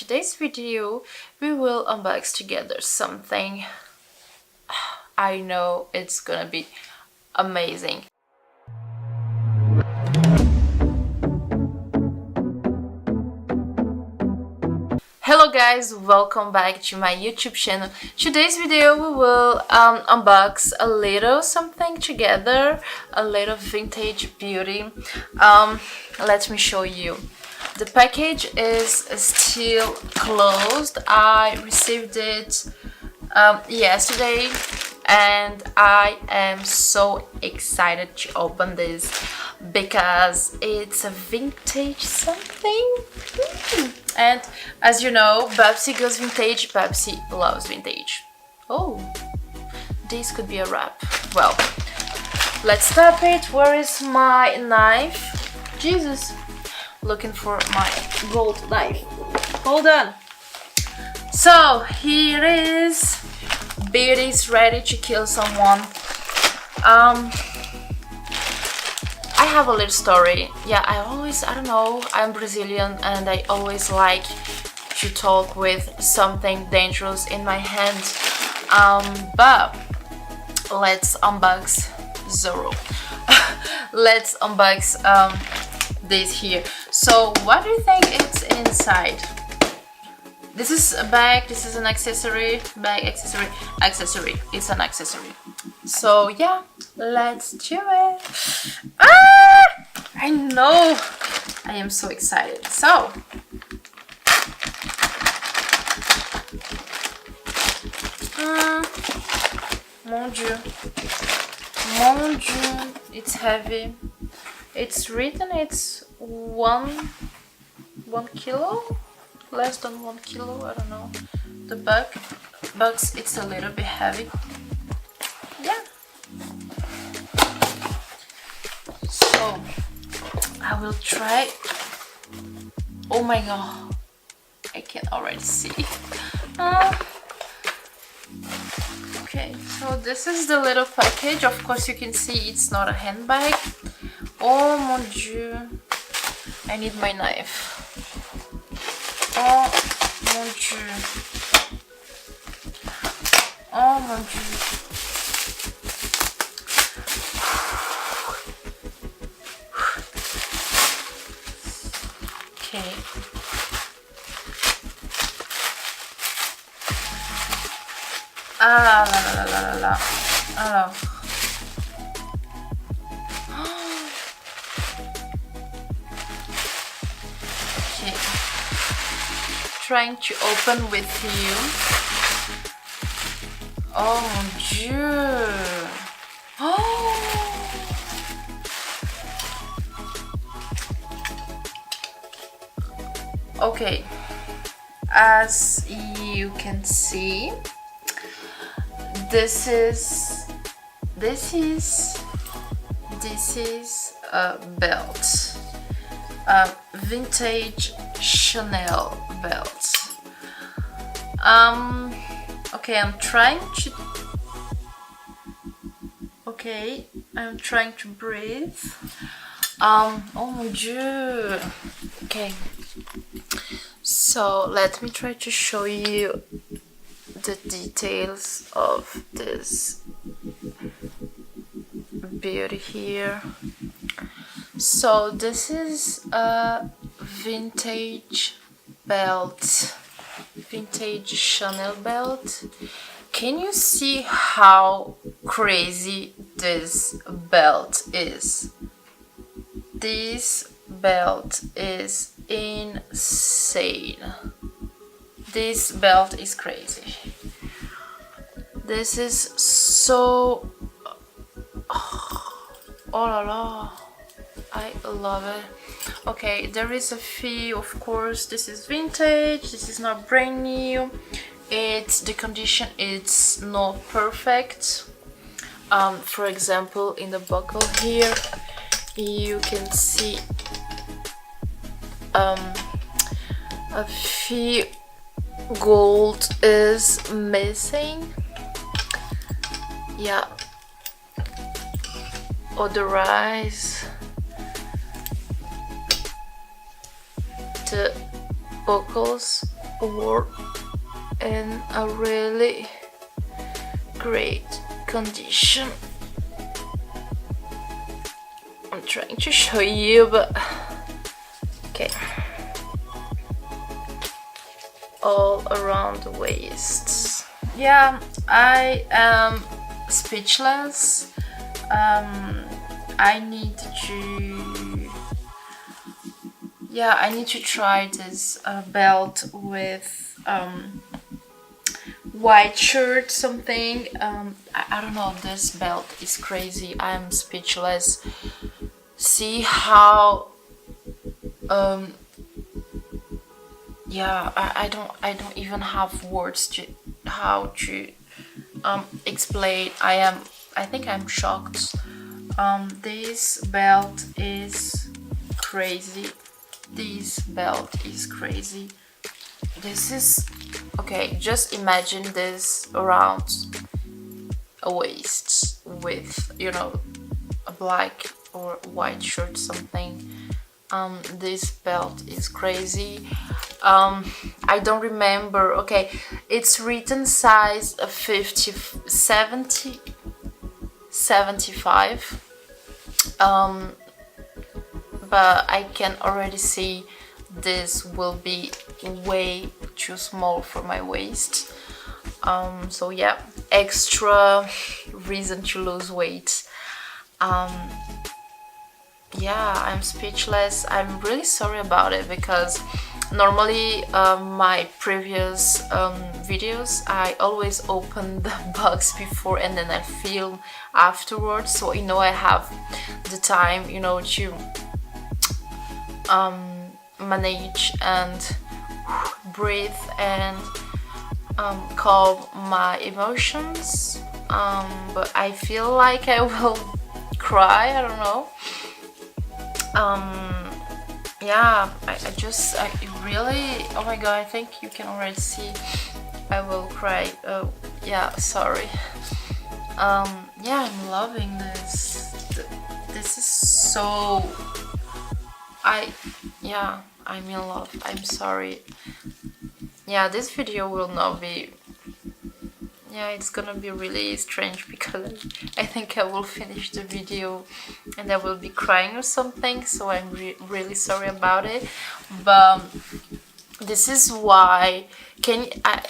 today's video we will unbox together something. I know it's gonna be amazing. Hello guys, welcome back to my YouTube channel. Today's video we will unbox a little something together, a little vintage beauty. Let me show you. The package is still closed. I received it yesterday and I am so excited to open this because it's a vintage something. And as you know, Babsy goes vintage, Babsy loves vintage. Oh, this could be a wrap. Well, let's tap it. Where is my knife? Jesus, looking for my gold knife. Hold on. So here is Beauty's ready to kill someone. I have a little story. Yeah, I don't know, I'm Brazilian and I always like to talk with something dangerous in my hand. But let's unbox Zorro. Let's unbox this here. So what do you think it's inside? This is a bag, this is an accessory, bag, accessory, it's an accessory. So yeah, let's do it. I know, I am so excited. So, mon Dieu, it's heavy. It's written it's one kilo, less than 1 kilo, I don't know. The box, it's a little bit heavy. Yeah. So I will try. Oh my god, I can already see. Okay, so this is the little package. Of course you can see it's not a handbag. Oh mon Dieu, I need my knife. Oh mon Dieu. Oh mon Dieu. Okay. Ah la. Alors. Okay. Trying to open with you. Oh mon Dieu. Oh. Okay, as you can see, this is a belt, a vintage Chanel belt. Okay, I'm trying to breathe. Oh mon Dieu. Okay. So let me try to show you the details of this beauty here. So this is a vintage belt, vintage Chanel belt. Can you see how crazy this belt is? This belt is insane. This belt is crazy. This is so... Oh la la, I love it. Okay, there is a fee, of course. This is vintage, this is not brand new. The condition, it's not perfect. For example, in the buckle here you can see a few gold is missing. Yeah, otherwise the buckles were in a really great condition. I'm trying to show you, but okay, all around the waist. Yeah, I am speechless. I need to try this belt with white shirt something. I don't know, this belt is crazy. I'm speechless. See how I don't even have words to how to explain. I think I'm shocked. This belt is crazy. This belt is crazy. This is okay, just imagine this around a waist with, you know, a black or white shirt something. This belt is crazy. I don't remember. Okay, it's written size 50, 70, 75. But I can already see this will be way too small for my waist. So yeah, extra reason to lose weight. Yeah, I'm speechless. I'm really sorry about it because normally my previous videos I always open the box before and then I film afterwards, so you know I have the time, you know, to manage and breathe and calm my emotions, but I feel like I will cry, I don't know. Yeah, I really, oh my god, I think you can already see I will cry. Oh yeah, sorry. Yeah, I'm loving this. This is so, I'm in love. I'm sorry. Yeah, this video will not be, yeah, it's gonna be really strange because I think I will finish the video and I will be crying or something, so I'm really sorry about it. But this is why, okay, I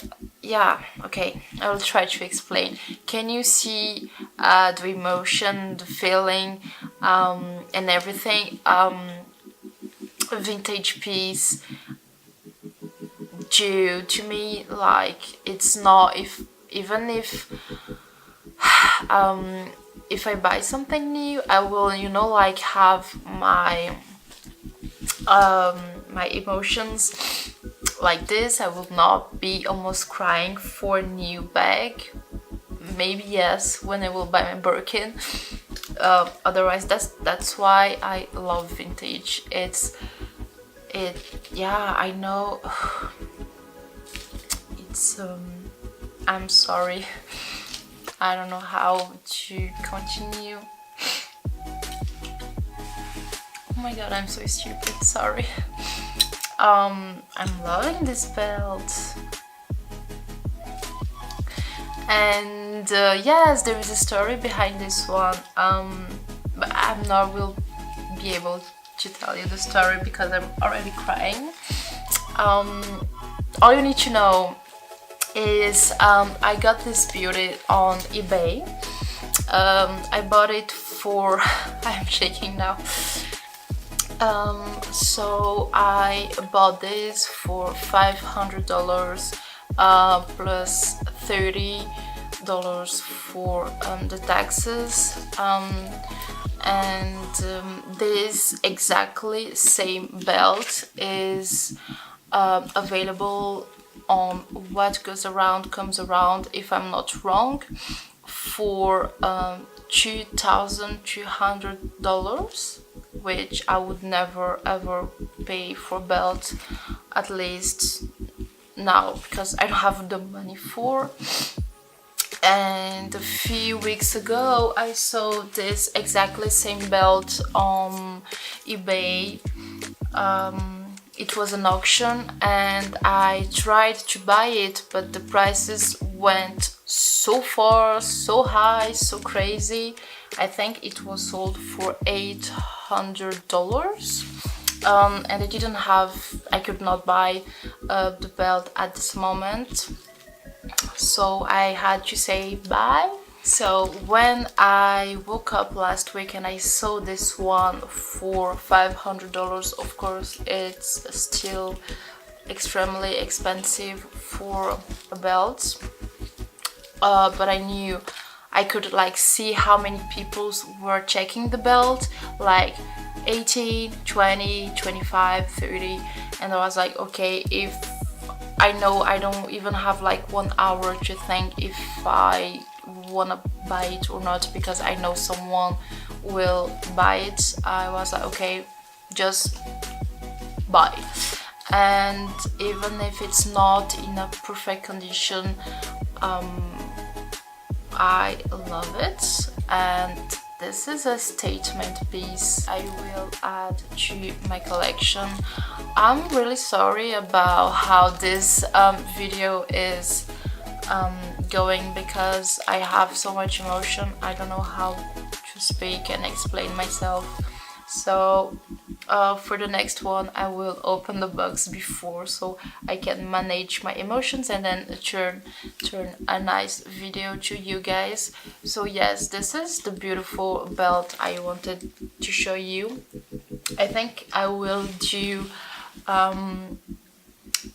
will try to explain. Can you see the emotion, the feeling, and everything? A vintage piece due to me, like, it's not, even if I buy something new, I will, you know, like, have my my emotions like this. I will not be almost crying for a new bag. Maybe yes, when I will buy my Birkin. Otherwise, that's why I love vintage. Yeah, I know. It's I'm sorry. I don't know how to continue. Oh my god, I'm so stupid, sorry. I'm loving this belt. And yes, there is a story behind this one. But I'm not will be able to tell you the story because I'm already crying. All you need to know is I got this beauty on eBay. I bought it for I'm shaking now. So I bought this for $500 plus $30 for the taxes, and this exactly same belt is available on What Goes Around Comes Around, if I'm not wrong, for $2,200, which I would never ever pay for belt, at least now, because I don't have the money for. And a few weeks ago I saw this exactly same belt on eBay. it was an auction and I tried to buy it, but the prices went so far, so high, so crazy. I think it was sold for $800. And I could not buy the belt at this moment, so I had to say bye. So when I woke up last week and I saw this one for $500, of course it's still extremely expensive for a belt, but I knew I could like see how many people were checking the belt, like 18, 20, 25, 30, and I was like, okay, if I know I don't even have like 1 hour to think if I wanna buy it or not, because I know someone will buy it. I was like, okay, just buy. And even if it's not in a perfect condition, I love it, and this is a statement piece I will add to my collection. I'm really sorry about how this video is going, because I have so much emotion. I don't know how to speak and explain myself. So for the next one I will open the box before, so I can manage my emotions and then turn a nice video to you guys. So yes, this is the beautiful belt I wanted to show you. I think I will do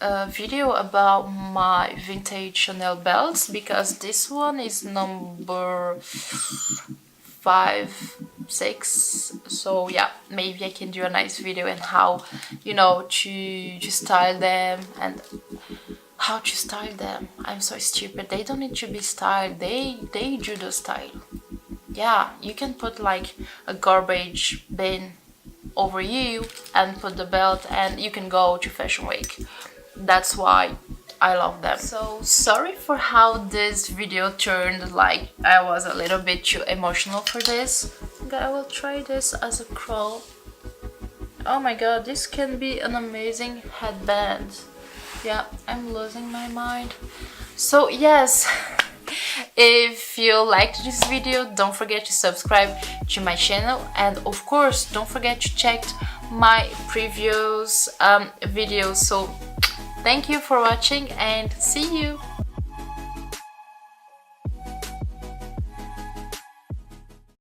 a video about my vintage Chanel belts, because this one is number 5, 6, so yeah, maybe I can do a nice video and how, you know, to style them and how to style them. I'm so stupid. They don't need to be styled, they do the style. Yeah, you can put like a garbage bin over you and put the belt and you can go to Fashion Week. That's why I love them. So sorry for how this video turned, like I was a little bit too emotional for this. Okay, I will try this as a curl. Oh my god, this can be an amazing headband. Yeah, I'm losing my mind. So yes, if you liked this video, don't forget to subscribe to my channel, and of course don't forget to check my previous videos. So thank you for watching and see you!